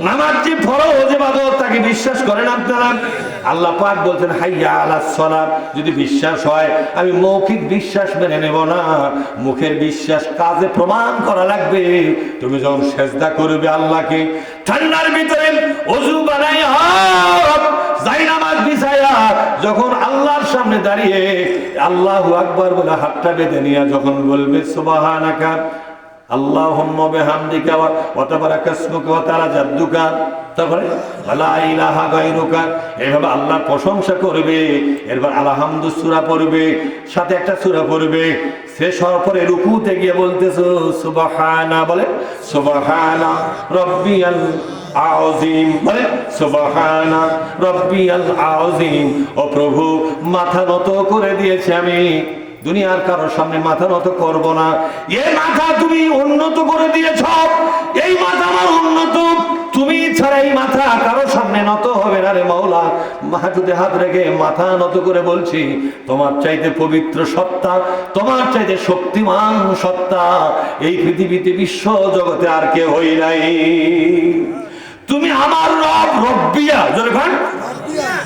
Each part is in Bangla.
নামাজ যে ফরজ ইবাদত, তাকে বিশ্বাস করেন আপনারা? আল্লাহ পাক বলছেন হাইয়া আলাস সালাত। যদি বিশ্বাস হয়, আমি মৌখিক বিশ্বাস মেনে নেব না, মুখের বিশ্বাস কাজে প্রমাণ করা লাগবে। তুমি যখন সেজদা করবে আল্লাহকে, ঠান্ডার ভিতরে ওযু বানাইয়া যাই নামাজ বিছায়া যখন আল্লাহর সামনে দাঁড়িয়ে আল্লাহু আকবার বলে হাতটা বেঁধে নিয়ে যখন বলবে সুবহানাকা আল্লাহুম্মা বিহামদিকা ওয়া তাবারাকা ইসমুকা ওয়া তাআলা জাদ্দুকা, তারপরে লা ইলাহা গায়রুকা, এইভাবে আল্লাহর প্রশংসা করবে। এরপর আলহামদু সূরা পড়বে, সাথে একটা সূরা পড়বে। শেষ হওয়ার পরে রুকুতে গিয়ে বলতেছো সুবহানা, বলে সুবহানা রাব্বিয়াল আযীম, বলে সুবহানা রাব্বিয়াল আযীম। ও প্রভু, মাথা নত করে দিয়েছি আমি, দুনিয়ার কারোর সামনে মাথা নত করব না। এই মাথা তুমি উন্নত করে দিয়েছ, এই মাথা আমার উন্নত, তুমি ছাড়া এই মাথা কারোর সামনে নত হবে না রে মাওলা। হাঁটুতে হাত রেখে মাথা নত করে বলছি, তোমার চাইতে পবিত্র সত্তা, তোমার চাইতে শক্তিমান সত্তা এই পৃথিবীতে, বিশ্ব জগতে আর কেউ হই নাই। তুমি আমার রব, রব্বিয়া। জোরে বল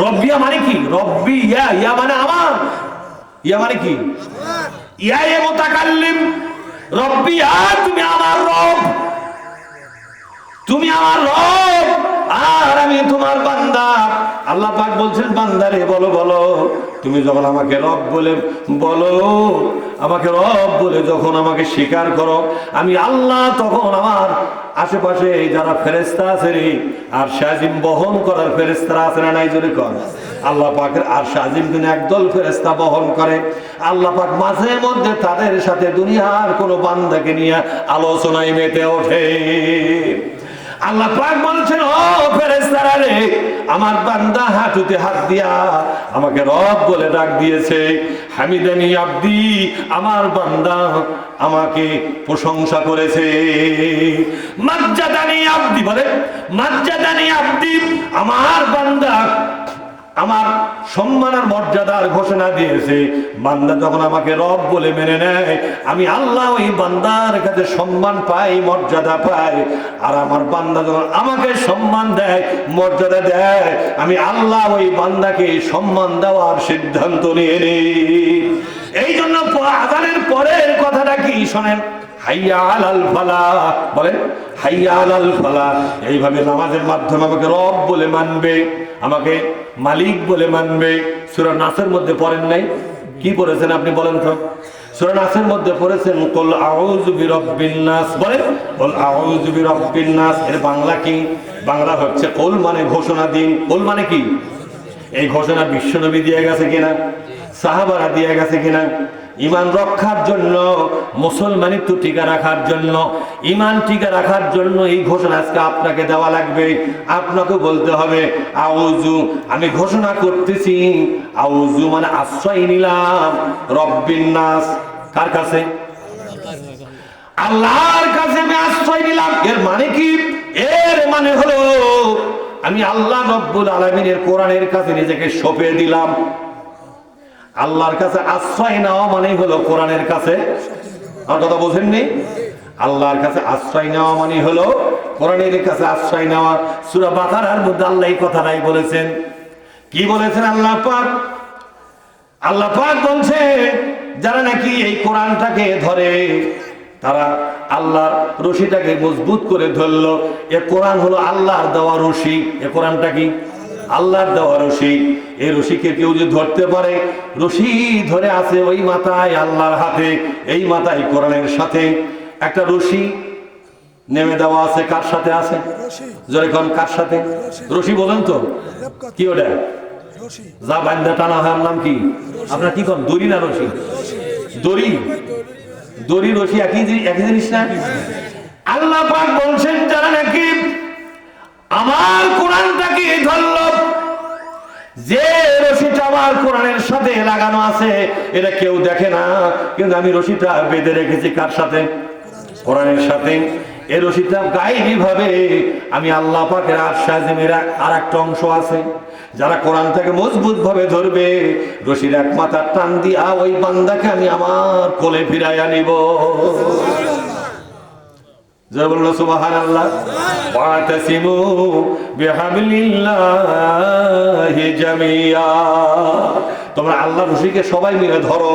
রব্বিয়া মানে কি? রব্বি ইয়া, ইয়া মানে আমার, ইয়া মানে কি? ইয়া এ মুতাকাল্লিম, রব্বিয়া তুমি আমার রব, তুমি আমার রব আর আমি তোমার বান্দা। আল্লাহ পাক বলছেন বান্দারে বলো বলো, তুমি যখন আমাকে রব বলে বলো, আমাকে রব বলে যখন আমাকে স্বীকার করো, আমি আল্লাহ তখন আমার আশেপাশে যারা ফেরেশতা আছে রে, আর শাজিম বহন করার ফেরেশতারা আছে না নাই? জোরে কর। আল্লাহ পাকের আর শাজিম কিন্তু একদল ফেরেশতা বহন করে। আল্লাহ পাক মাঝে মধ্যে তাদের সাথে দুনিয়ার কোনো বান্দাকে নিয়ে আলোচনায় মেতে ওঠে। আল্লাহ পাক বলছেন, ও ফেরেশতারা রে, আমার বান্দা হাঁটুতে হাত দিয়া আমাকে রব বলে ডাক দিয়েছে। হামিদানি আব্দি, আমার বান্দা আমাকে প্রশংসা করেছে। মাজ্জাদানি আব্দি, বলে মাজ্জাদানি আব্দি, আমার বান্দা আমার সম্মান আর মর্যাদার ঘোষণা দিয়েছে। বান্দা যখন আমাকে রব বলে মেনে নেয়, আমি আল্লাহ ওই বান্দার কাছে সম্মান পাই, মর্যাদা পাই। আর আমার বান্দা যখন আমাকে সম্মান দেয়, মর্যাদা দেয়, আমি আল্লাহ ওই বান্দাকে সম্মান দেওয়ার সিদ্ধান্ত নিয়ে নিই। এই জন্য আযানের পরের কথাটা কি শোনেন, হাইয়া আলাল ফালাহ, বলেন হাইয়া আলাল ফালাহ। এইভাবে নামাজের মাধ্যমে আমাকে রব বলে মানবে, আমাকে মালিক বলে মানবে। সূরা নাসের মধ্যে পড়েন নাই? কি পড়েছেন আপনি বলেন তো? সূরা নাসের মধ্যে পড়েছেন কুল আউযু বিরাব্বিন নাস, বলেন কুল আউযু বিরাব্বিন নাস। এর বাংলা কি? বাংলা হচ্ছে কুল মানে ঘোষণা দিন। কুল মানে কি? এই ঘোষণা বিশ্বনবী দিয়ে গেছে কিনা? সাহাবারা দিয়ে গেছে কিনা? ইমান রক্ষার জন্য, মুসলমানিত্ব টিকা রাখার জন্য, ইমান টিকা রাখার জন্য এই ঘোষণা আজকে আপনাকে দেওয়া লাগবে। আপনাকে বলতে হবে আউযু, আমি ঘোষণা করতেছি। আউযু মানে আশ্রয় নিলাম রব্বিন নাস, কার কাছে? আল্লাহর কাছে আমি আশ্রয় নিলাম। এর মানে কি? এর মানে হলো আমি আল্লাহ রব্বুল আলামিনের কোরআনের কাছে নিজেকে সঁপে দিলাম। আল্লাহর কাছে আশ্রয় নেওয়া মানে হলো কোরআনের কাছে, আমার কথা বোঝেননি? আল্লাহর কাছে আশ্রয় নেওয়া মানে হলো কোরআনের কাছে আশ্রয় নেওয়া। সূরা বাকারার মধ্যে আল্লাহ এই কথাটাই বলেছেন। কি বলেছেন আল্লাহ পাক? আল্লাহ পাক বলছে, যারা নাকি এই কোরআনটাকে ধরে, তারা আল্লাহর রশিটাকে মজবুত করে ধরলো। এ কোরআন হলো আল্লাহর দেওয়া রশি। এ কোরআনটা কি? আল্লাহর দেওয়া রশি। এই রশিকে কেউ যদি ধরতে পারে, রশি ধরে আছে ওই মাথায় আল্লাহর হাতে, এই মাথায় কোরআনের সাথে একটা রশি নেমে দেওয়া আছে। কার সাথে আছে? যখন কার সাথে? রশি বলেন তো কি ওটা? যা বান্দা টানা হয় নাম কি? আপনার কি করেন? দড়ি না রশি? দড়ি, দড়ি রশি একই জিনিস না? আল্লাহ পাক বলছেন, যারা নাকি আমার কোরআনটাকে ধরল, যে রশিটা আমার কোরআনের সাথে লাগানো আছে, এটা কেউ দেখে না, কিন্তু আমি রশিটা বেঁধে রেখেছি কার সাথে? কোরআনের সাথে। এই রশিটা গায়েবী ভাবে আমি আল্লাহ পাকের আরশ আজিমের আর একটা অংশ আছে, যারা কোরআনটাকে মজবুত ভাবে ধরবে, রশির এক মাথা টান দিয়া ওই বান্দাকে আমি আমার কোলে ফিরাইয়া নিব। যারা বলল সুবহানাল্লাহ। ওয়াতাসিমু বিহাবলিল্লাহি জামিয়া, তোমরা আল্লাহর রশিকে সবাই মিলে ধরো।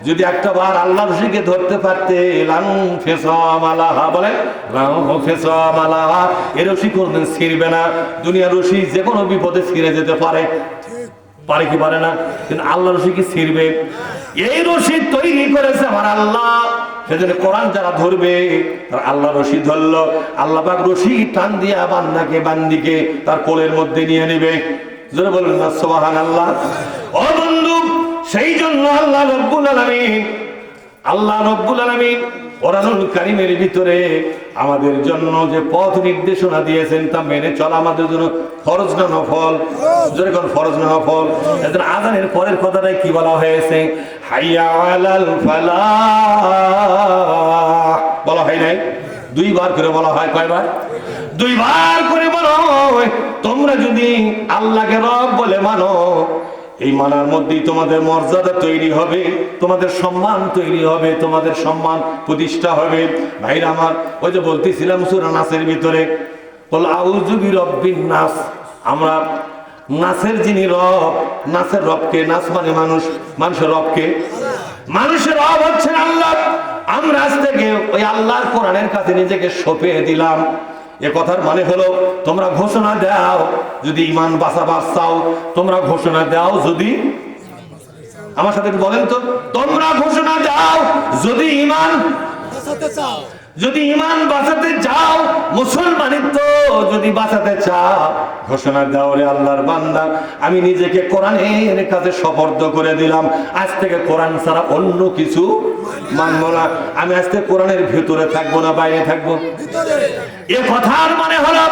যদি একটা বার আল্লাহর রশিকে ধরতে পারতে, লান ফিসামালাহা, বলে লান ফিসামালাহা, এর রশি কোনদিন ছিঁড়বে না। দুনিয়ার রশি যে কোনো বিপদে ছিঁড়ে যেতে পারে, পারে কি পারে না? কিন্তু আল্লাহর রশি কি ছিঁড়বে? এই রশি তৈরি করেছে আমার আল্লাহ। সেজন্য কোরআন যারা ধরবে তারা আল্লাহ রশি ধরলো, আল্লাহ পাক রশি টান দিয়া বান্দাকে বান্দিকে তার কোলের মধ্যে নিয়ে নেবে। যারা বলুন না সুবহানাল্লাহ। ও বন্ধু, সেই জন্য আল্লাহ রব্বুল আলামিন কোরআনুল কারীমের ভিতরে আমাদের জন্য যে পথ নির্দেশনা দিয়েছেন তা মেনে চলা আমাদের জন্য ফরজ না নফল? জোরে কোন ফরজ না নফল? এজন্য আযানের পরের কথাটাই কি বলা হয়েছে? হাইয়া আলাল ফালাহ বলা হয় নাই? দুইবার করে বলা হয়। কয়বার? দুইবার করে বলা হয়। তোমরা যদি আল্লাহকে রব বলে মানো, এই মানার মধ্যেই তোমাদের মর্যাদা তৈরি হবে, তোমাদের সম্মান তৈরি হবে, তোমাদের সম্মান প্রতিষ্ঠা হবে। ভাইরা আমার, ওই যে বলতেছিলাম সূরা নাসের ভিতরে, বল আউযু বিরাব্বিন নাস, আমরা নাসের যিনি রব, নাসের রবকে, নাস মানে মানুষ, মানুষের রবকে, মানুষের রব হচ্ছেন আল্লাহ। আমরা আজ থেকে ওই আল্লাহর কোরআনের কাছে নিজেকে সঁপে দিলাম। এ কথার মানে হলো, তোমরা ঘোষণা দাও যদি ঈমান বাঁচাবার চাও, তোমরা ঘোষণা দাও যদি, আমার সাথে বলেন তো, তোমরা ঘোষণা দাও যদি ঈমান বাঁচাতে চাও, যদি ঈমান বাঁচাতে চাও, মুসলমানিত্ব যদি বাঁচাতে চাও, ঘোষণা দাও রে আল্লাহর বান্দা, আমি নিজেকে কোরআনের কাছে সুপর্দ করে দিলাম। আজ থেকে কোরআন ছাড়া অন্য কিছু মানবো না। আমি আজ থেকে কোরআনের ভিতরে থাকবো না বাইরে থাকবো? এ কথার মানে হলো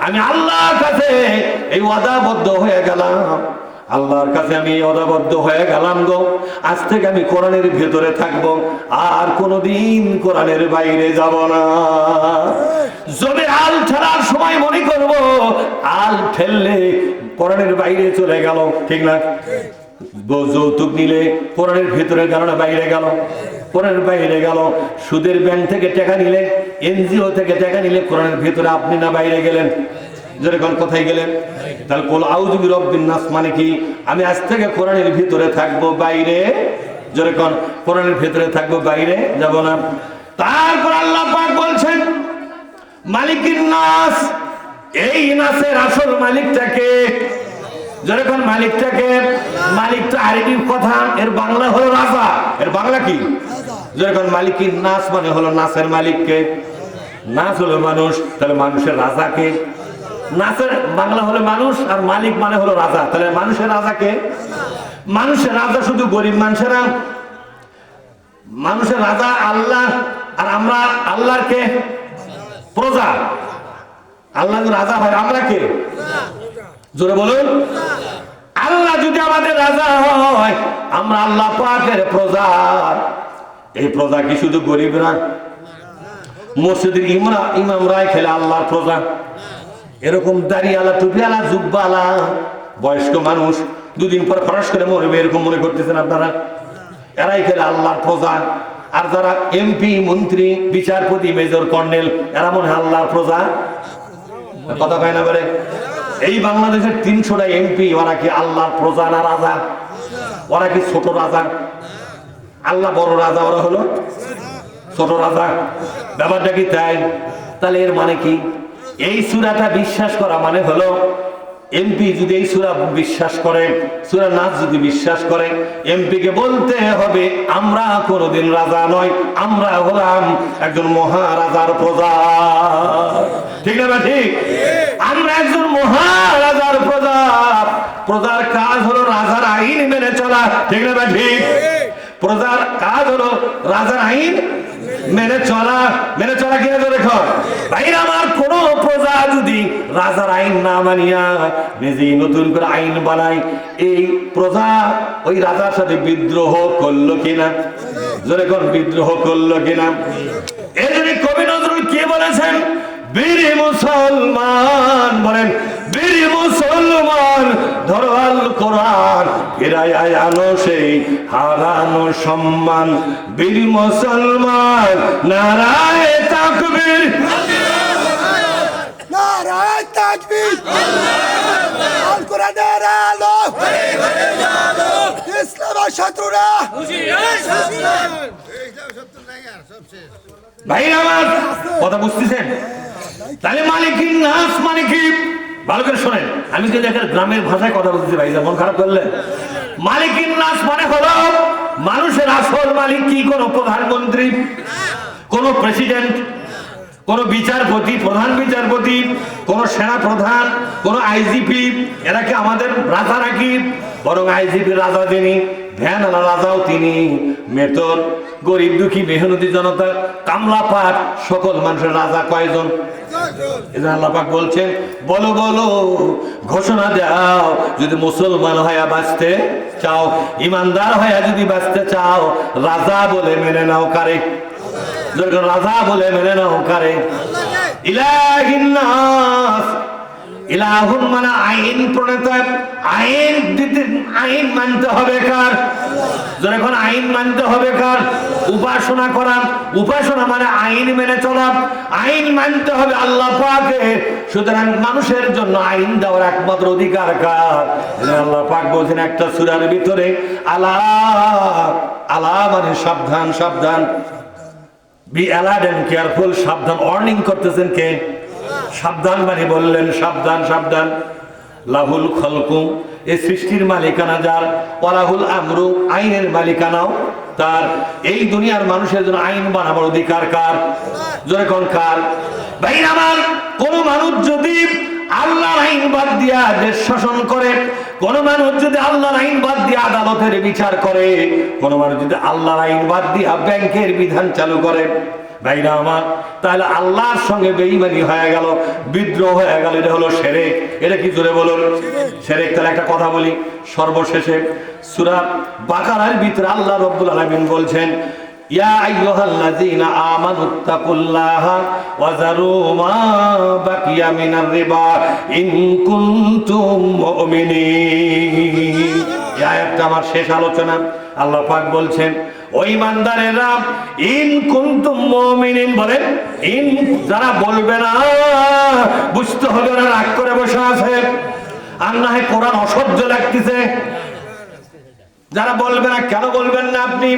আমি আল্লাহর কাছে এই ওয়াদাবদ্ধ হয়ে গেলাম, আল্লাহর কাছে আমি ওয়াদাবদ্ধ হয়ে গেলাম গো, আজ থেকে আমি কোরআনের ভিতরে থাকবো, আর কোনোদিন কোরআনের বাইরে যাব না। যদি আল ঠেলার সময় মনে করব আল ঠেললে কোরআনের বাইরে চলে গেল, ঠিক না? যৌতুক নিলে কোরআনের ভিতরে গেল না বাইরে গেল? কোরআনের বাইরে গেল। সুদের ব্যাংক থেকে টাকা নিলে, এনজিও থেকে টাকা নিলে কোরআনের ভিতরে আপনি না বাইরে গেলেন? যেরকম কোথায় গেলেন? তাহলে কুল আউযু বিরাব্বিন নাস মানে কি? আমি আজ থেকে কোরআনের ভিতরে থাকবো, বাইরে, যেরকম কোরআনের ভিতরে থাকবো, বাইরে যাব না। তারপর আল্লাহ পাক বলছেন মালিকিন নাস, এই নাসের আসল মালিকটাকে, যেরকম মালিকটাকে, মালিকটা আরবি কথা, এর বাংলা হলো রাজা। এর বাংলা কি? যেরকম মালিকিন নাস মানে হলো নাসের মালিককে, নাস হলো মানুষ, তাহলে মানুষের রাজাকে। নাসের বাংলা হলো মানুষ, আর মালিক মানে হলো রাজা, তাহলে মানুষের রাজাকে। মানুষের রাজা শুধু গরিব মানুষেরা, মানুষের রাজা আল্লাহ, আর আমরা আল্লাহর কে? প্রজা। আল্লাহ রাজা হয়, আমরা কে? জোরে বলুন। আল্লাহ যদি আমাদের রাজা হয়, আমরা আল্লাহ পাকের প্রজা। এই প্রজা কি শুধু গরিবরা? মসজিদের ইমামরাই খেলে আল্লাহর প্রজা? এরকম দাড়িওয়ালা, টুপিওয়ালা, জুব্বাওয়ালা বয়স্ক মানুষ দুদিন পর খরচ করে মরবে, এরকম মনে করতেছেন আপনারা? এরাই খেলে আল্লাহর প্রজা। আর যারা এমপি, মন্ত্রী, বিচারপতি, মেজর, কর্নেল, এরা মনে হয় আল্লাহর প্রজা? কথা কয় না বলে? এই বাংলাদেশের 300টা এমপি, ওরা কি আল্লাহর প্রজা না রাজা? ওরা কি ছোট রাজা? আল্লাহ বড় রাজা, ওরা হলো ছোট রাজা। ব্যাপারটা কি তাই? তাহলে এর মানে কি? এই সূরাটা বিশ্বাস করা মানে হলো, এমপি যদি এই সূরা বিশ্বাস করে, সূরা নাস যদি বিশ্বাস করে, এমপি কে বলতে হবে আমরা কোনোদিন রাজা নয়, আমরা হলাম একজন মহারাজার প্রজা। ঠিক না? ঠিক। আমরা একজন মহারাজার প্রজা। প্রজার কাজ হলো রাজার আইন মেনে চলা। ঠিক না? ঠিক। প্রজার কাজ হলো রাজার আইন মেনে চলা। মেনে চলা কিনা তো দেখো ভাই, আমার কোন প্রজা যদি রাজার আইন না মানিয়া নিজেই নতুন করে আইন বানায়, এই প্রজা ওই রাজার সাথে বিদ্রোহ করলো কিনা? যেরকম বিদ্রোহ করলো কিনা? এর জন্য কবি নজরুল কে বলেছেন? বীর মুসলমান, বলেন বীর মুসলমান মুসলমান ধরো আল কোরআন, ফিরায় আনো সেই হারানো সম্মান। বীর মুসলমান নারায়ে তাকবীর, নারায়ে তাকবীর, আল কোরআনের আলো, ইসলামের শত্রুরা ভাই আমার কথা বুঝতেছেন? তাহলে মালিকিন নাস মানে কি? ভালো করে শোনেন, আমি কিন্তু একটা গ্রামের ভাষায় কথা বলতেছি ভাই, মন খারাপ করলে। মালিকিন নাস মানে হলো মানুষের আসল মালিক কি? কোন প্রধানমন্ত্রী, কোন প্রেসিডেন্ট, কোন বিচারপতি, প্রধান বিচারপতি, কোন সেনা প্রধান, কোন আইজিপি, এরা কি আমাদের রাজা নাকি? বরং আইজিপি রাজা যিনি, ভ্যান আলা রাজাও তিনি, মেতর গরিব দুঃখী মেহনতি জনতা কামলা পাট সকল মানুষের রাজা কয়জন? এজন্য আল্লাহ পাক বলছেন, বলো বলো ঘোষণা দাও, যদি মুসলমান হয়ে বাঁচতে চাও, ইমানদার হয়ে যদি বাঁচতে চাও, রাজা বলে মেনে নাও কারে? যখন রাজা বলে মেনে নাও কারে? ইলাহিন নাস, ইলাহুন মানে আইন প্রণেতা, আইন দিতে, আইন মানতে হবে কার? যখন আইন মানতে হবে কার? উপাসনা করা, উপাসনা মানে আইন মেনে চলা, আইন মানতে হবে আল্লাহ পাকের। সুতরাং মানুষের জন্য আইন দেওয়ার একমাত্র অধিকার কার? আল্লাহ পাক বলছেন একটা সূরার ভিতরে, আলা, আলা মানে সাবধান, সাবধান, বি অ্যালার্ট এন্ড কেয়ারফুল, সাবধান, ওয়ার্নিং করতেছেন কে? সাবধান মানে বললেন সাবধান, সাবধান। লাহুল খলকু, এই সৃষ্টির মালিকানা যার, ওয়ালাহুল আমরু, আইনের মালিকানাও তার। এই দুনিয়ার মানুষের জন্য আইন বানাবার অধিকার কার? জোরে কোন কার? ভাই আমার, কোন মানুষ যদি আল্লাহর আইন বাদ দিয়া দেশ শাসন করে, কোন মানুষ যদি আল্লাহর আইন বাদ দিয়ে আদালতের বিচার করে, কোন মানুষ যদি আল্লাহর আইন বাদ দিয়া ব্যাংকের বিধান চালু করে, ভাইরা আমার, তাহলে আল্লাহর সঙ্গে বেঈমানি হয়ে গেল, বিদ্রোহ হয়ে গেল। এটা হলো শিরক। এটা কি জোরে বলুন? শিরক। তাহলে একটা কথা বলি সর্বশেষে, সূরা বাকারার ভিতরে আল্লাহ রাব্বুল আলামিন বলছেন, ইয়া আইয়ুহাল্লাযীনা আমানুত্তাকুল্লাহা ওয়া যারু মা বাকিয়া মিনার রিবা ইন কুনতুম মুমিনিন। এই আয়াতটা আমার শেষ আলোচনা। আল্লাহ পাক বলছেন, ও ঈমানদারেরা, ইন কুনতুম মুমিনিন বলেন, ইন যারা বলবে না, বুঝতে হবে না রাগ করে বসে আছে, আর না হয় কোরআন অসহ্য লাগতেছে। যারা বলবে না, কেন বলবেন না আপনি?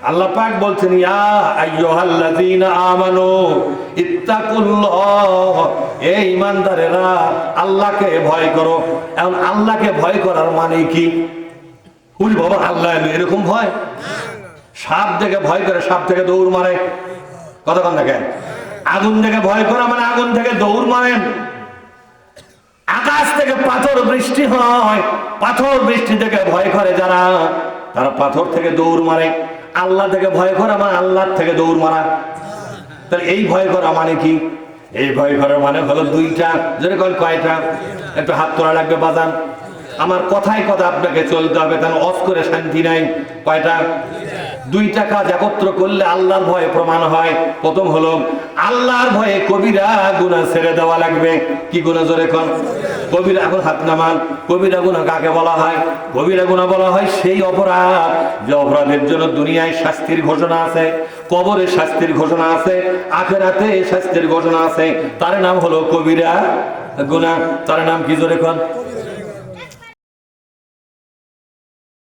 আল্লাহ পাক বলছেন, ইয়া আইয়ুহাল্লাযীনা আমানু ইত্তাকুল্লাহ, এই ঈমানদারেরা আল্লাহকে ভয় করো। এখন আল্লাহকে ভয় করার মানে কি? ওই বাবা, আল্লাহ এরকম ভয়? সাপ দেখে ভয় করে, সাপ থেকে দৌড় মারে, কতক্ষণ দেখে? আগুন থেকে ভয় করা মানে আগুন থেকে দৌড় মারেন। আকাশ থেকে পাথর বৃষ্টি হয়, পাথর বৃষ্টি থেকে ভয় করে যারা, তারা পাথর থেকে দৌড় মারে। আল্লাহ থেকে ভয় করা মানে আল্লাহর থেকে দৌড় মারা। তাহলে এই ভয় করা মানে কি? এই ভয় করার মানে হলো দুইটা। যেরকম কয়টা? একটু হাত তোলা লাগবে বাজান, আমার কথায় কথা আপনাকে চলতে হবে, তাহলে অফ করে শান্তি নাই। কয়টা? দুইটা কাজ একত্র করলে আল্লাহর ভয় প্রমাণ হয়। প্রথম হলো আল্লাহর ভয়ে কবিরা গুনাহ ছেড়ে দেওয়া লাগবে। কি গুনাহ? জোরে কোন? কবিরা। এখন হাত নামান। কবিরা গুনাহ কাকে বলা হয়? কবিরা গুনাহ বলা হয় সেই অপরাধ যে অপরাধের জন্য দুনিয়ায় শাস্তির ঘোষণা আছে, কবরে শাস্তির ঘোষণা আছে, আখিরাতে শাস্তির ঘোষণা আছে। তার নাম হলো কবিরা গুনাহ। তার নাম কি? জোরে কোন?